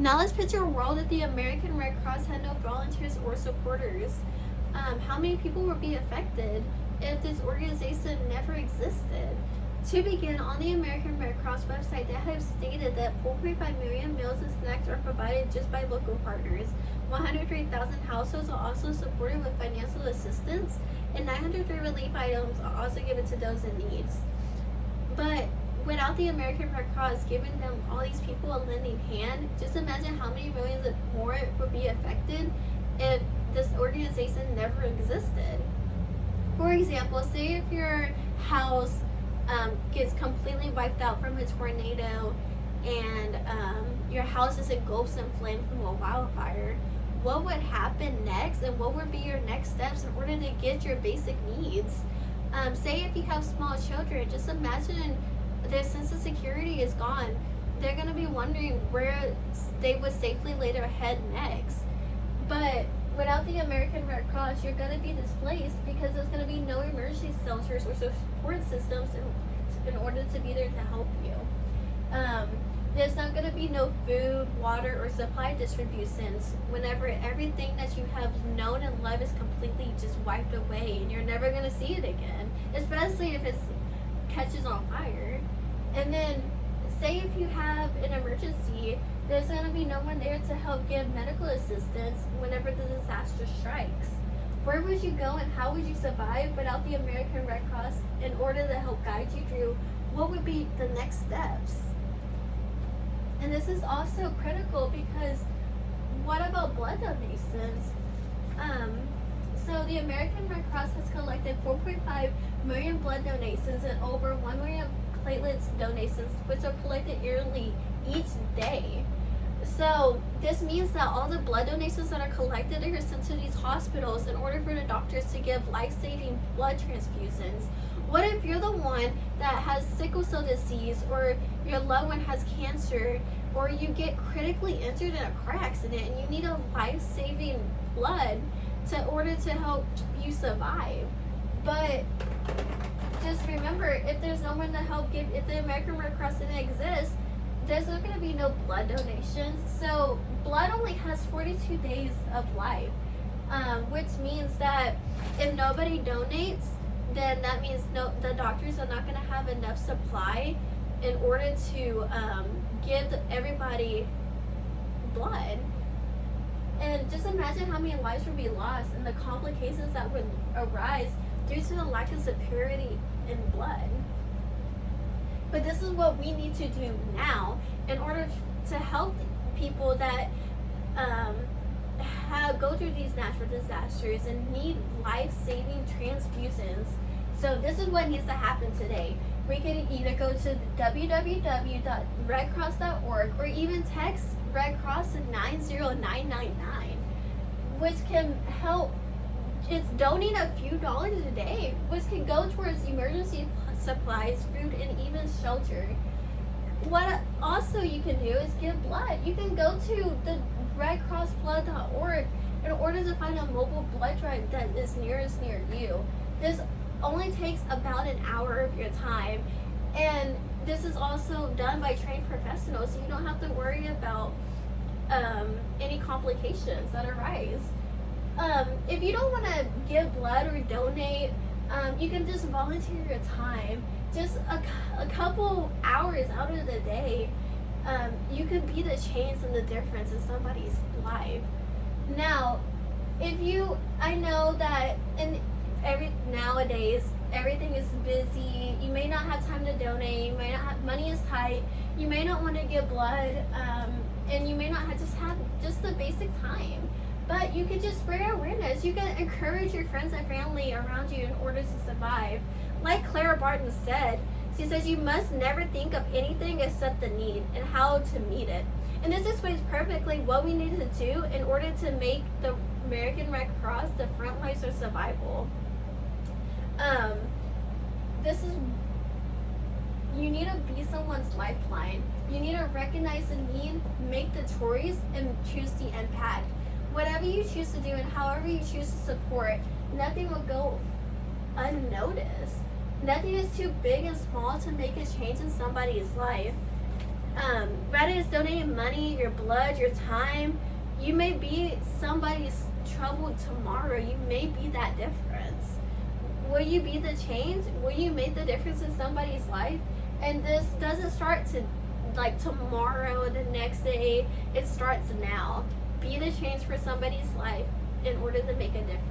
Now let's picture a world if the American Red Cross had no volunteers or supporters. How many people would be affected if this organization never existed? To begin, on the American Red Cross website, they have stated that 4.5 million meals and snacks are provided just by local partners. 103,000 households are also supported with financial assistance, and 903 relief items are also given to those in need. But without the American Red Cross giving them all these people a lending hand, just imagine how many millions more would be affected if this organization never existed. For example, say if your house gets completely wiped out from a tornado and your house is engulfed in flames from a wildfire, what would happen next and what would be your next steps in order to get your basic needs? Say if you have small children, just imagine their sense of security is gone. They're going to be wondering where they would safely lay their head next. But without the American Red Cross, you're going to be displaced because there's going to be no emergency shelters or support systems in order to be there to help you. There's not going to be no food, water, or supply distributions whenever everything that you have known and loved is completely just wiped away and you're never going to see it again, especially if it catches on fire. And then say if you have an emergency, there's going to be no one there to help give medical assistance whenever the disaster strikes. Where would you go and how would you survive without the American Red Cross in order to help guide you through what would be the next steps? And this is also critical because what about blood donations? So the American Red Cross has collected 4.5 million blood donations and over 1 million platelets donations, which are collected yearly each day. So this means that all the blood donations that are collected are sent to these hospitals in order for the doctors to give life-saving blood transfusions. What if you're the one that has sickle cell disease, or your loved one has cancer, or you get critically injured in a car accident and you need a life-saving blood in order to help you survive? But just remember, if there's no one to help give, if the American Red Cross didn't exist, there's not going to be no blood donations. So blood only has 42 days of life, which means that if nobody donates, then that means the doctors are not going to have enough supply in order to give everybody blood. And just imagine how many lives would be lost and the complications that would arise due to the lack of security in blood. But this is what we need to do now in order to help people that go through these natural disasters and need life-saving transfusions. So this is what needs to happen today. We can either go to www.redcross.org or even text Red Cross to 90999, which can help. It's donate a few dollars a day, which can go towards emergency supplies, food, and even shelter. What also you can do is give blood. You can go to the redcrossblood.org in order to find a mobile blood drive that is near you. This only takes about an hour of your time, and this is also done by trained professionals, so you don't have to worry about any complications that arise. If you don't want to give blood or donate, you can just volunteer your time. Just a couple hours out of the day, you could be the change and the difference in somebody's life. Now, I know that nowadays everything is busy. You may not have time to donate. You may not have, money is tight. You may not want to give blood, and you may not have just the basic time. But you could just spread awareness. You can encourage your friends and family around you in order to survive. Like Clara Barton said, she says you must never think of anything except the need and how to meet it. And this explains perfectly what we need to do in order to make the American Red Cross the front lines of survival. You need to be someone's lifeline. You need to recognize the need, make the choice, and choose the impact. Whatever you choose to do and however you choose to support, nothing will go unnoticed. Nothing is too big and small to make a change in somebody's life. Whether it's donating money, your blood, your time, you may be somebody's trouble tomorrow. You may be that difference. Will you be the change? Will you make the difference in somebody's life? And this doesn't start to like tomorrow, the next day. It starts now. Be the change for somebody's life in order to make a difference.